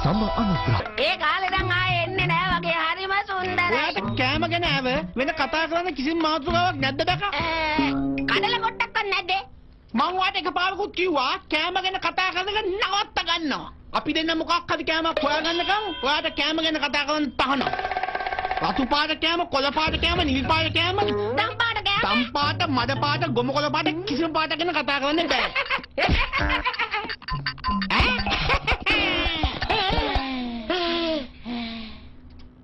සම අනුග්‍රහ. ඒ කාලේ දැන් ආයේ එන්නේ නෑ වගේ හරිම සුන්දරයි. ඔයාට කෑම ගැන ආව වෙන කතා කරන්න කිසිම මාතෘකාවක් නැද්ද බකා? කඩල කොටක්වත් නැද්ද? මං වාට එකපාරකුත් කිව්වා කෑම ගැන කතා කරන එක නවත්ත ගන්නවා. අපි දෙන්න මොකක් හරි කෑමක් හොයාගන්නකම් ඔයාට කෑම ගැන කතා කරන්න තහනම්. රතු පාට කෑම, කොළ පාට කෑම, නිල් පාට කෑම, දම් පාට කෑම. තම් පාට, මඩ පාට, ගොම කොළ පාට කිසිම පාට ගැන කතා කරන්න බෑ.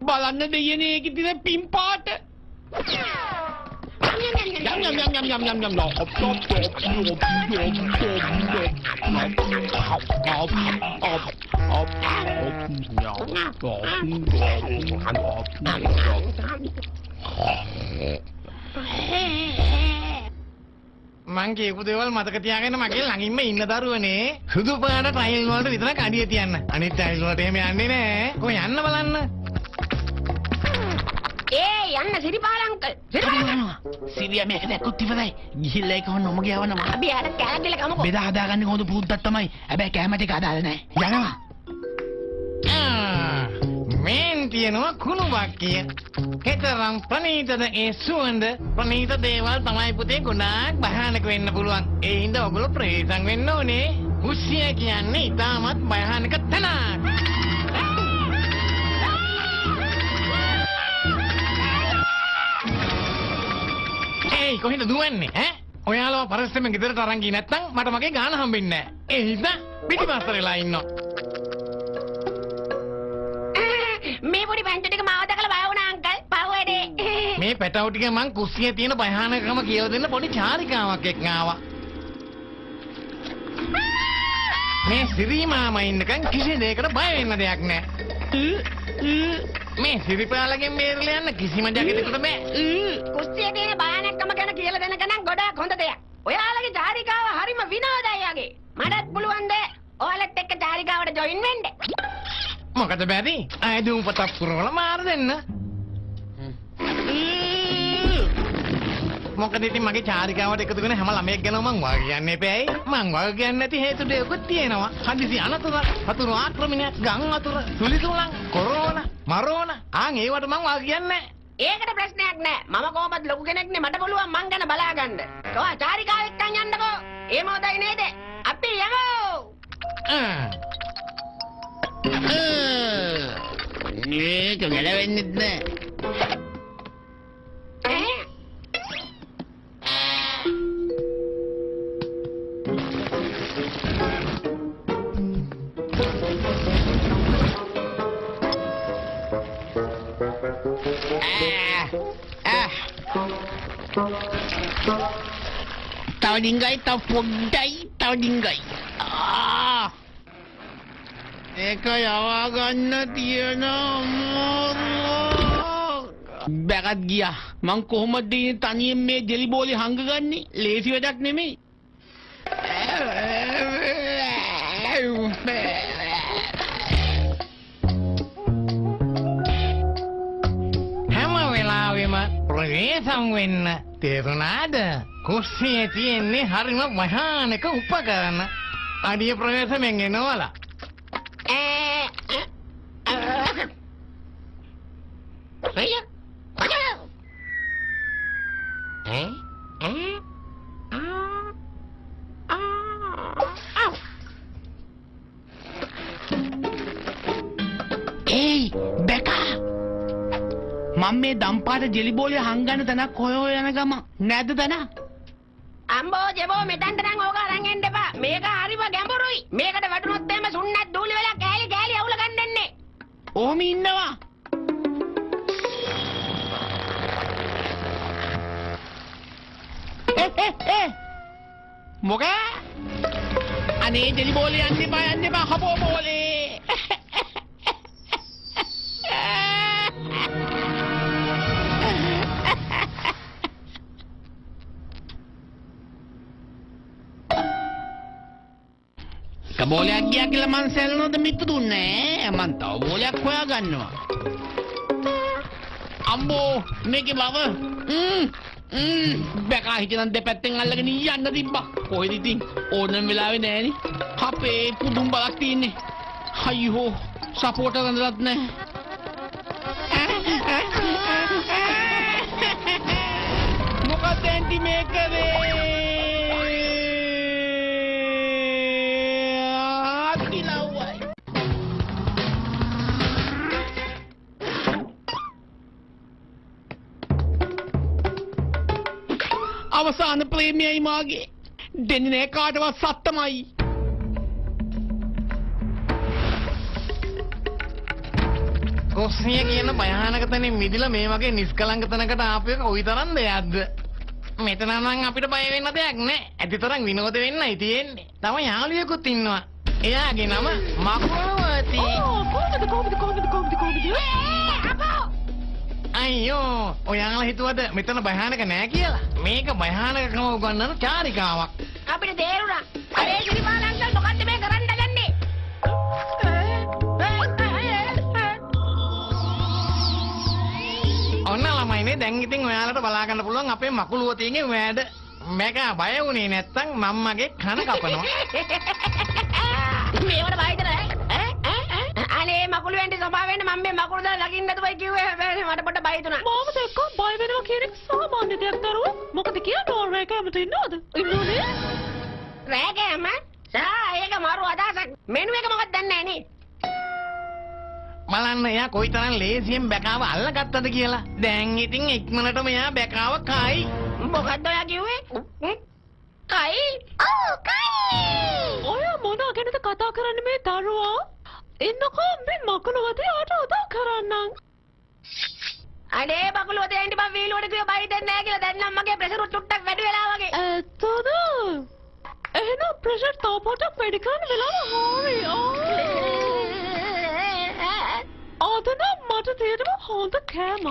බලන්න දෙයනේ ඒකේ තියෙන පින් පාට. Yum yum yum yum yum yum yum no hop hop මං කියපු දේවල් මතක තියාගෙන මගේ ළඟින්ම ඉන්න දරුවනේ සුදු පාට ටයිල් වලට විතරක් අඩිය තියන්න. අනිත් ටයිල් වලට එහෙම යන්නේ නෑ. කොහොම යන්න බලන්න. යන්න සිරිපාල අංකල්. සිරියා මේක දැක්කොත් ඉවරයි. ගිහිල්ලා ඒක හොන්න ඔමගේ යවනවා. අපි ආර කෑම දෙල කමු. බෙදා හදාගන්නේ කොහොමද පුරුද්දක් තමයි. හැබැයි කැම ටික අදාළ නැහැ. යනවා. මේන් තියනවා කුණු බක්කිය. කතරම් ප්‍රණීතද ඒ සුවඳ. ප්‍රණීත දේවල් තමයි පුතේ ගොඩාක් භයානක වෙන්න පුළුවන්. ඒ හින්දා ඔයගොල්ලෝ ප්‍රේතම් වෙන්න ඕනේ. කුස්සිය කියන්නේ ඉතාමත් භයානක තැනක්. කොහෙන්ද දුවන්නේ ඈ? ඔයාලා පරිස්සමෙන් ගෙදරට අරන් ගියේ නැත්නම් මට මගේ ගාන හම්බෙන්නේ නැහැ. ඒ හින්දා පිටිපස්සරලා ඉන්නවා. මේ පොඩි පැන්ට් ටික මාව දැකලා බය වුණා අංකල්. පහුවේදී. මේ පැටව ටික මං කුස්සියේ තියෙන භයානකම කියලා දෙන්න පොඩි චාරිකාවක් එක්ක ආවා. මේ සිරි මාමා ඉන්නකන් කිසි දෙයකට බය වෙන්න දෙයක් නැහැ. මේ සිරිපාලගෙන් බේරලා යන්න කිසිම දෙයකට බෑ. කුස්සියේ තියෙන භයානකම ගැන කියලා දෙනක නම් ගොඩාක් හොඳ දෙයක්. ඔයාලගේ චාරිකාව හරිම විනෝදයි යගේ. මටත් පුළුවන් ද ඔයාලත් එක්ක චාරිකාවට ජොයින් වෙන්න? මොකද බැරි? ආයදුම් පතක් පුරවලා මාර දෙන්න. මොකද ඉතින් මගේ චාරිකාවට එකතු වෙන හැම ළමයෙක් ගැනම මං වා කියන්නේ එපෑයි. මං වා කියන්නේ නැති හේතු දෙකකුත් තියෙනවා. හදිසි අනතුර, හතුරු ආක්‍රමණයක්, ගම් අතුර, සුලිසුලං, කොරෝනා, මරෝනා. ඒවට මං වා කියන්නේ නැහැ. ඒකට ප්‍රශ්නයක් නැහැ. මම කොහොමද ලොකු කෙනෙක්නේ මට පුළුවන් මං ගැන බලා ගන්න. ඔයා චාරිකාව එක්කන් යන්නකෝ. ඒ මොකදයි නේද? අපි යමු. මේක ගැලවෙන්නේ නැහැ. Tao dingay, tao pugday, tao dingay. Eka yawagan na tiyana mo. Bakit giya? Mang kohomad din taniyem me jeliboli hanggaganni. Lazy wadak nemi. Hama welawe ma ප්‍රවේශම් වෙන්න තේරුණාද? කුස්සියේ තියෙන්නේ හරිම මහානක උපකරණ. අඩිය ප්‍රවේශමෙන් එනවලා. Hey, Becca! මම මේ දම්පාට ජෙලිබෝලිය හංගන්න තැනක් හොය යන ගම නැද්ද තැන? අම්බෝ ජෙබෝ මෙතනට නම් ඕක අරන් එන්න එපා. මේක හරිම ගැඹුරුයි. මේකට වැටුනොත් එහෙම සුන්නත් දූලි වෙලා කෑලි කෑලි අවුල ගන්නන්නේ. ඔහොම ඉන්නවා. මොකද? අනේ ජෙලිබෝලිය යන්න එපා හපෝ බෝලේ. බෝලයක් ගියා කියලා මං සැලනොද මිත්තු දුන්නේ මං තව බෝලයක් හොයා ගන්නවා. අම්බෝ මේකේ බව බැකා හිටන් දෙපැත්තෙන් අල්ලගෙන යන්න තිබ්බා. කොහෙද ඉතින් ඕනම වෙලාවෙ නෑනේ. අපේ පුදුම් බලක් තියෙන්නේ. අයියෝ සපෝටර් වන්දලත් නැහැ. මොකක්ද ඇන්ටි මේ කරේ? ආකිලව්වයි. අවසාන ප්‍රේමියයි මාගේ. දෙන්නේ නැහැ කාටවත් සත්තමයි. කොස්සිය කියන භයානක තැනින් මිදිලා මේ වගේ නිස්කලංක තැනකට ආපු එක කොයිතරම් දෙයක්ද? මෙතන නම් අපිට බය වෙන්න දෙයක් නැහැ. ඇතිතරම් විනෝද වෙන්නයි තියෙන්නේ. තව යාළුවෙකුත් ඉන්නවා. එයාගේ නම මකුළුවති. අයියෝ, ඔයාලා හිතුවද මෙතන භයානක නෑ කියලා? මේක භයානකකම උගන්වන චාරිකාවක්. අපිට තේරුණා. අනේ සිරිපාල අංකල් මොකද්ද මේ කරන්න ගන්නේ? ඔන්න ළමයිනේ, දැන් ඉතින් ඔයාලට බලා ගන්න පුළුවන් අපේ මකුළුවතියගේ වැඩ. මේක බය වුණේ නැත්තම් මම්මගේ කන කපනවා. මේවට බයිද නෑ? අනේ මකුළුවෙන්ට සභාව වෙන්න මම මේ මකුළු දාලා ලකින්න නැතුවයි කිව්වේ. හැබැයි මට පොඩ්ඩ බයිතුණා. මාම දෙක්ක බය වෙනවා කියන එක සාමාන්‍ය දෙයක් දරුවෝ. මොකද කියන්නේ ඕරේ කැමති ඉන්නවද? ඉන්නෝනේ. රෑකෑම? ඒක මාරු අදහසක්. මෙනු එක මොකක්ද දන්නේ නැහැ නේ. බලන්න එයා කොයිතරම් ලේසියෙන් බැකාව අල්ලගත්තද කියලා. දැන් ඉතින් ඉක්මනටම එයා බැකාව කයි. මොකද්ද ඔයා කිව්වේ? කයි? ඔව් කයි. ඔය මොනවා ගැනද කතා කරන්නේ මේ දරුවා? එන්නකෝ මේ මකුළුවතියට උදව් කරන්නම්. අනේ මකුළුවතිය එන්න බං වීලුවට කිව්ව බයි දෙන්නේ නැහැ කියලා. දැන් නම් මගේ ප්‍රෙෂර් චුට්ටක් වැඩි වෙලා වගේ. ඇත්තද? එහෙනම් ප්‍රෙෂර් තව පොඩක් වැඩි කරන්න වෙලාව හොරි. අද නම් මට තියෙනවා හොඳ කෑමක්.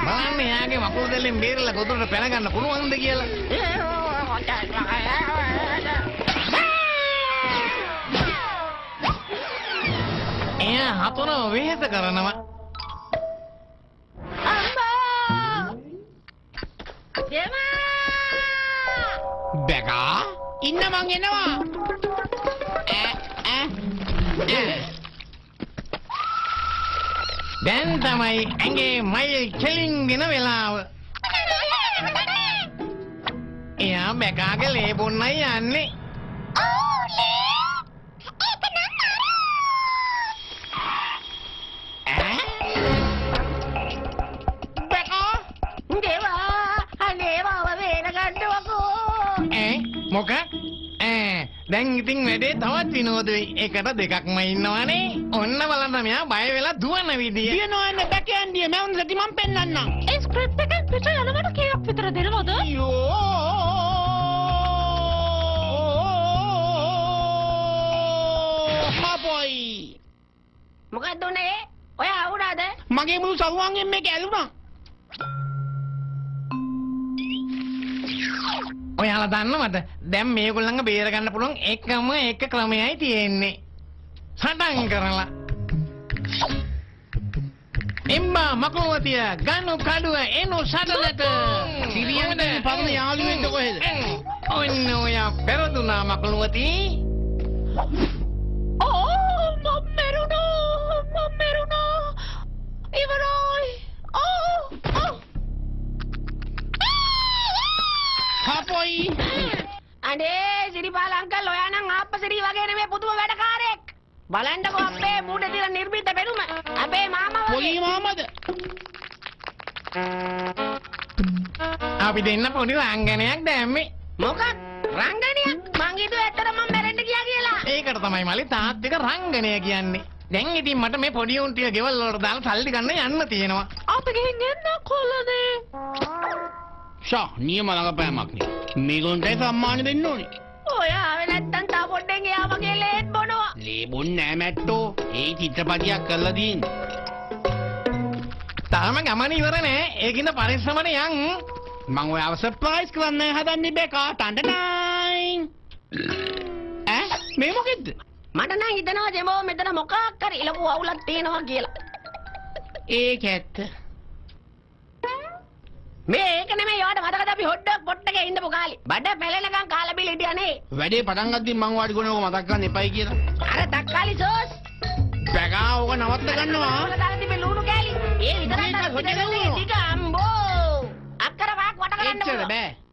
බලන්න එයාගේ මකුළු දෙල්ලෙන් බේරලා ගොදුරට පැන ගන්න පුළුවන්ද කියලා. එයා හතර වෙහෙස කරනවා. බැකා ඉන්න මං එනවා. දැන් තමයි ඇඟේ මයිල් කෙලින්ගෙන වෙලාව. එයා බැකාගේ ලේ බොන්නයි යන්නේ. මොකක්? දැන් ඉතින් වැඩේ තවත් විනෝද වෙයි. එකට දෙකක්ම ඉන්නවනේ. ඔන්න බලන්න මෙයා බය වෙලා දුවන විදිය. දිනනවා එන්න බැකෑන්ඩිය මම උන්ට මම පෙන්නන්නම්. ඒ ස්ක්‍රිප්ට් එකෙන් පිට යනවට කීයක් විතර දෙනවද? මාපොයි. මොකක්ද උනේ? ඔය ආවුනාද? මගේ මුළු සරුවන්ගෙන් මේක ඇලුනා. ඔයාලා දන්නවද? දැන් මේගොල්ලන්ව බේර ගන්න පුළුවන් එකම එක ක්‍රමයයි තියෙන්නේ. සටන් කරලා. එම්මා මකුළුවතිය ගන්නු කඩුව එනු සටනට. සිරියන්ද පරණ යාළුවෙන්ද කොහෙද? ඔන්න ඔයා පෙරදුනා මකුළුවති. මම මෙරුණා. ඉවරයි. හපොයි. අනේ සිරිපාල අංකල් ඔයා නම් ආප්පසිරි වගේ නෙමෙයි පුදුම වැඩකාරයෙක්. බලන්නකෝ අපේ මූඩේ තියෙන නිර්භීත බැලුම. අපේ මාමා වගේ. පොලි මාමද? අපි දෙන්න පොඩි රංගනයක් දැම්මේ. මොකක්? රංගනයක්? මං හිතුවේ ඇත්තටම මම මැරෙන්න ගියා කියලා. ඒකට තමයි මලි තාත්තික රංගනය කියන්නේ. දැන් ඉතින් මට මේ පොඩි උන් ටික ගෙවල් වලට දාලා සල්ලි ගන්න යන්න තියෙනවා. අපි ගිහින් එන්න කොල්ලනේ. ෂා නියම ළඟපෑමක් නේ. මේගොල්ලන්ට සම්මාන දෙන්න ඕනේ. ඔයා ආවේ නැත්තම් තා පොඩ්ඩෙන් එයා වගේ ලේත් බොනවා. ලේ බොන්නේ නෑ මැට්ටෝ. ඒ චිත්‍රපටියක් කරලා දීන්. තාම ගමන ඉවර නෑ. ඒකින්ද පරිස්සමට යන්. මං ඔයාව සර්ප්‍රයිස් කරන්න හදන්නේ බේකා. ටන්ඩනයින්. මේ මොකෙද්ද? මට නම් හිතනවා ජෙමෝ මෙතන මොකක් හරි ලොකු අවුලක් තියෙනවා කියලා. ඒක ඇත්ත. මේක නෙමෙයි යාට මතකද අපි හොට්ඩක් පොට්ට එකේ ඉඳපු කාලේ. බඩ පෙලෙනකන් කාලා බිල හිටියානේ. වැඩේ පටන් ගද්දි මං වාඩි ගුණෝක මතක් කරන්න එපයි කියලා. අර තක්කාලි සෝස්. බැගා ඕක නවත්ත ගන්නවා. ඔල දාලා තිබේ ලුණු කෑලි. ඒ විතරක් මේක ටික හොදනවා. අම්බෝ. අක්කර වාක් වට කරන්න එච්චර පුළුවන්. බෑ.